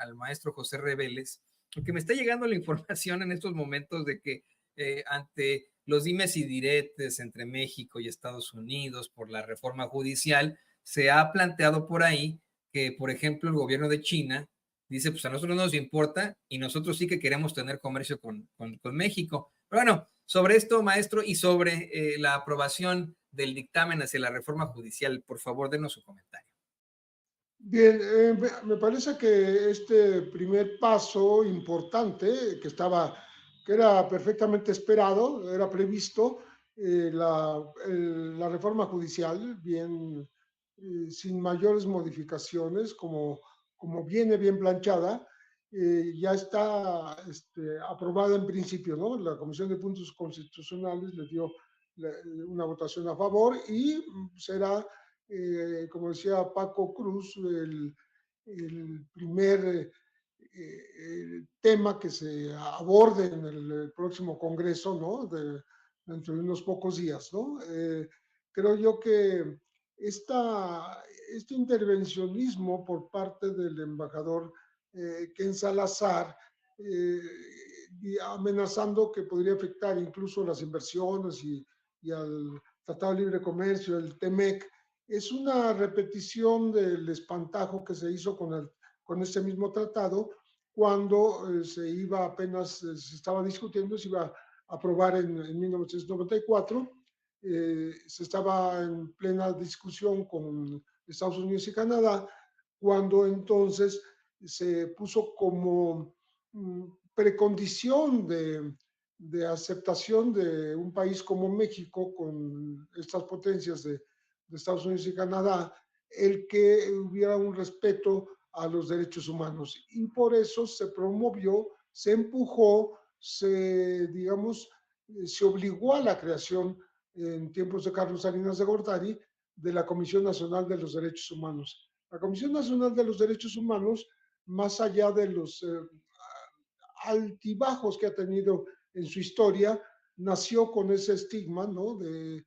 al maestro José Reveles, porque me está llegando la información en estos momentos de que ante los dimes y diretes entre México y Estados Unidos por la reforma judicial, se ha planteado por ahí que, por ejemplo, el gobierno de China dice, pues a nosotros no nos importa y nosotros sí que queremos tener comercio con México. Pero bueno, sobre esto, maestro, y sobre la aprobación del dictamen hacia la reforma judicial, por favor, denos su comentario. Bien, me parece que este primer paso importante, que era perfectamente esperado, era previsto, la reforma judicial, bien, sin mayores modificaciones, como viene bien planchada, ya está aprobada en principio, ¿no? La Comisión de Puntos Constitucionales le dio una votación a favor y será, como decía Paco Cruz, el primer tema que se aborde en el próximo Congreso, ¿no? Dentro de unos pocos días, ¿no? Creo yo que este intervencionismo por parte del embajador Ken Salazar, amenazando que podría afectar incluso las inversiones y al Tratado de Libre Comercio, el TEMEC, es una repetición del espantajo que se hizo con este mismo tratado cuando se estaba discutiendo, se iba a aprobar en 1994, se estaba en plena discusión con Estados Unidos y Canadá, cuando entonces se puso como precondición de aceptación de un país como México con estas potencias de Estados Unidos y Canadá, el que hubiera un respeto a los derechos humanos. Y por eso se promovió, se empujó, digamos, se obligó a la creación en tiempos de Carlos Salinas de Gortari de la Comisión Nacional de los Derechos Humanos. La Comisión Nacional de los Derechos Humanos, más allá de los altibajos que ha tenido en su historia, nació con ese estigma, ¿no? de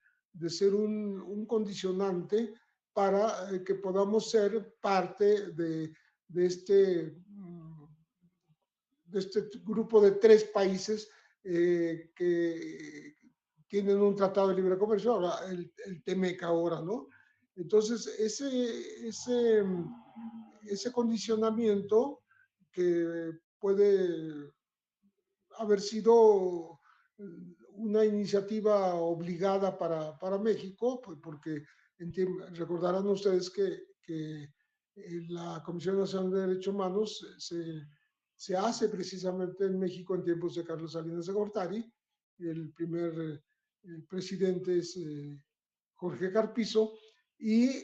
ser un condicionante para que podamos ser parte de este grupo de 3 países que tienen un tratado de libre comercio, ahora el TEMEC ahora, ¿no? Entonces, ese condicionamiento que puede haber sido una iniciativa obligada para México, pues porque recordarán ustedes que la Comisión Nacional de Derechos Humanos se hace precisamente en México en tiempos de Carlos Salinas de Gortari. El primer presidente es Jorge Carpizo y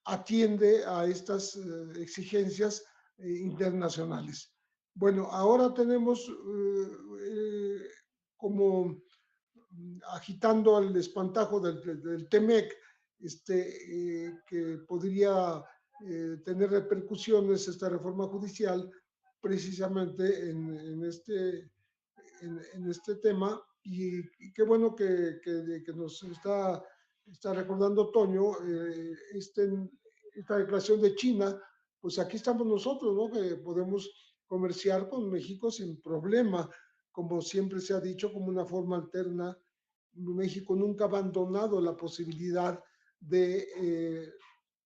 atiende a estas exigencias internacionales. Bueno, ahora tenemos como agitando el espantajo del TEMEC, que podría tener repercusiones esta reforma judicial precisamente en este tema. Y qué bueno que nos está recordando Toño esta declaración de China. Pues aquí estamos nosotros, ¿no? Que podemos comerciar con México sin problema, como siempre se ha dicho, como una forma alterna. México nunca ha abandonado la posibilidad de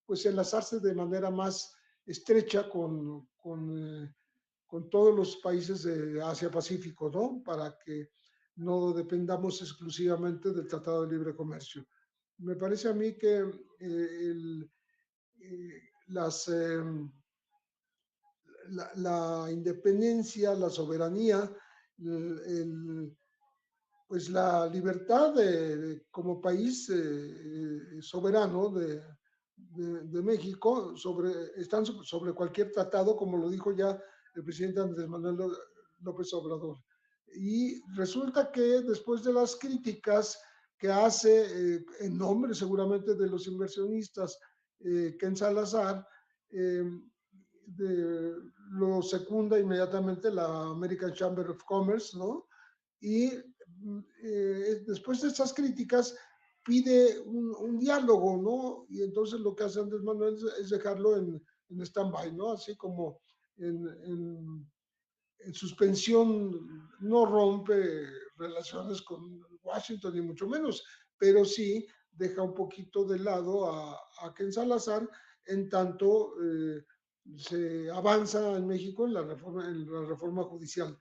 pues enlazarse de manera más estrecha con todos los países de Asia-Pacífico, ¿no? Para que no dependamos exclusivamente del Tratado de Libre Comercio. Me parece a mí que las la independencia, la soberanía, pues la libertad como país soberano de México están sobre cualquier tratado, como lo dijo ya el presidente Andrés Manuel López Obrador. Y resulta que después de las críticas que hace en nombre seguramente de los inversionistas Ken Salazar, lo secunda inmediatamente la American Chamber of Commerce, ¿no? Y después de estas críticas pide un diálogo, ¿no? Y entonces lo que hace Andrés Manuel es dejarlo en stand-by, ¿no? Así como en, en suspensión no rompe relaciones con Washington, ni mucho menos, pero sí deja un poquito de lado a Ken Salazar, en tanto se avanza en México en la reforma judicial.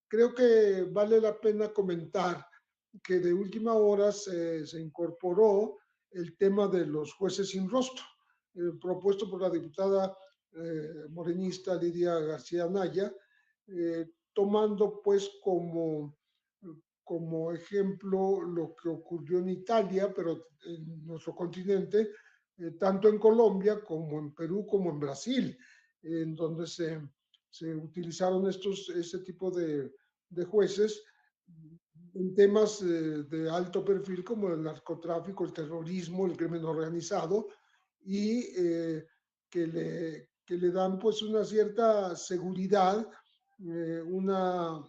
Creo que vale la pena comentar que de última hora se incorporó el tema de los jueces sin rostro, propuesto por la diputada morenista Lidia García Anaya, tomando pues como ejemplo lo que ocurrió en Italia, pero en nuestro continente, tanto en Colombia como en Perú como en Brasil, en donde se utilizaron ese tipo de jueces en temas de alto perfil como el narcotráfico, el terrorismo, el crimen organizado, y que le dan pues una cierta seguridad, una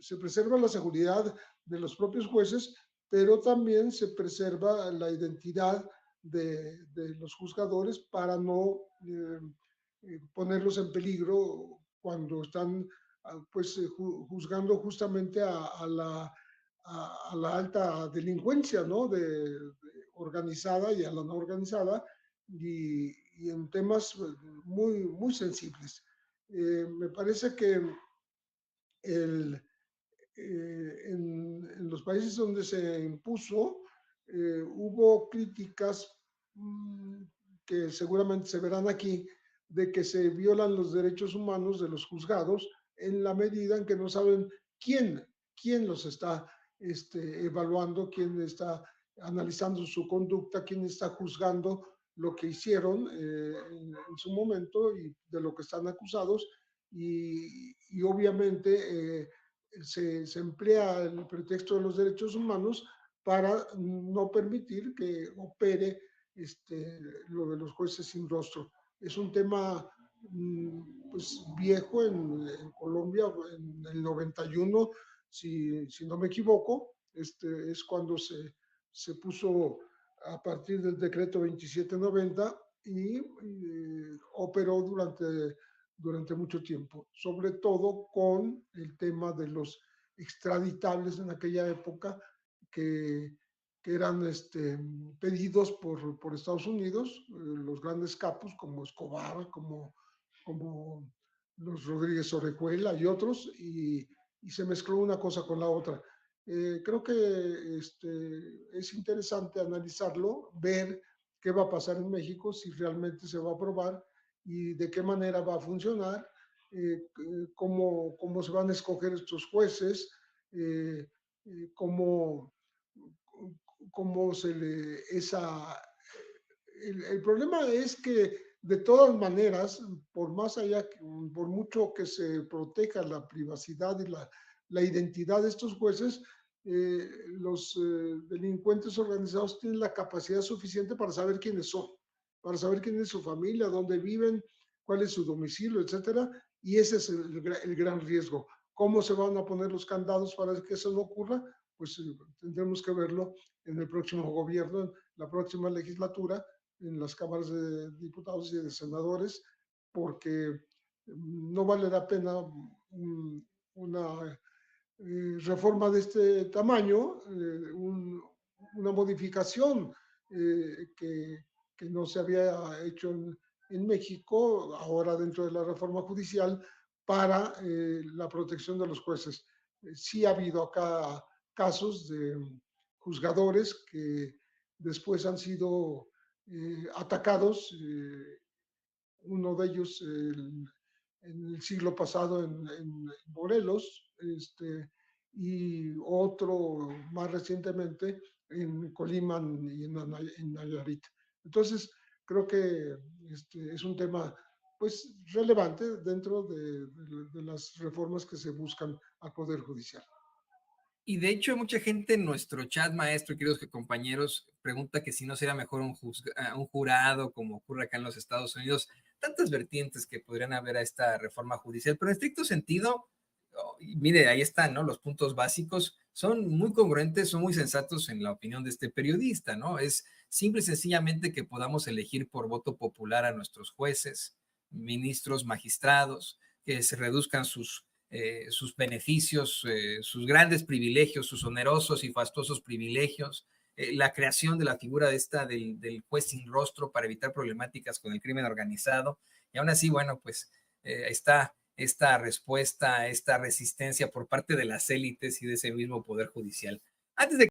se preserva la seguridad de los propios jueces, pero también se preserva la identidad de los juzgadores para no ponerlos en peligro cuando están pues juzgando justamente a la alta delincuencia, ¿no? Organizada y a la no organizada y en temas muy sensibles. Me parece que el, en los países donde se impuso, hubo críticas que seguramente se verán aquí, de que se violan los derechos humanos de los juzgados en la medida en que no saben quién los está evaluando, quién está analizando su conducta, quién está juzgando lo que hicieron en su momento y de lo que están acusados. Y obviamente se emplea el pretexto de los derechos humanos para no permitir que opere lo de los jueces sin rostro. Es un tema pues viejo en Colombia, en el 91, si no me equivoco, es cuando se puso a partir del decreto 2790 y operó durante mucho tiempo, sobre todo con el tema de los extraditables en aquella época que eran pedidos por Estados Unidos, los grandes capos como Escobar, como los Rodríguez Orejuela y otros, y se mezcló una cosa con la otra. Creo que es interesante analizarlo, ver qué va a pasar en México, si realmente se va a aprobar y de qué manera va a funcionar, cómo se van a escoger estos jueces, eh, cómo, cómo se le... El problema es que de todas maneras, por más allá, por mucho que se proteja la privacidad y la identidad de estos jueces, los delincuentes organizados tienen la capacidad suficiente para saber quiénes son, para saber quién es su familia, dónde viven, cuál es su domicilio, etcétera, y ese es el gran riesgo. ¿Cómo se van a poner los candados para que eso no ocurra? Pues tendremos que verlo en el próximo gobierno, en la próxima legislatura, en las cámaras de diputados y de senadores, porque no vale la pena una reforma de este tamaño, una modificación que no se había hecho en México, ahora dentro de la reforma judicial, para la protección de los jueces. Sí ha habido acá casos de juzgadores que después han sido atacados, uno de ellos en el siglo pasado en Morelos, y otro más recientemente en Colima y en Nayarit. Entonces, creo que es un tema pues relevante dentro de las reformas que se buscan al Poder Judicial. Y de hecho, mucha gente en nuestro chat, maestro, queridos compañeros, pregunta que si no sería mejor un jurado, como ocurre acá en los Estados Unidos. Tantas vertientes que podrían haber a esta reforma judicial, pero en estricto sentido, mire, ahí están, ¿no? Los puntos básicos son muy congruentes, son muy sensatos en la opinión de este periodista, ¿no? Es simple y sencillamente que podamos elegir por voto popular a nuestros jueces, ministros, magistrados, que se reduzcan sus beneficios, sus grandes privilegios, sus onerosos y fastuosos privilegios, la creación de la figura del juez sin rostro para evitar problemáticas con el crimen organizado. Y aún así, bueno, pues está esta respuesta, esta resistencia por parte de las élites y de ese mismo poder judicial. Antes de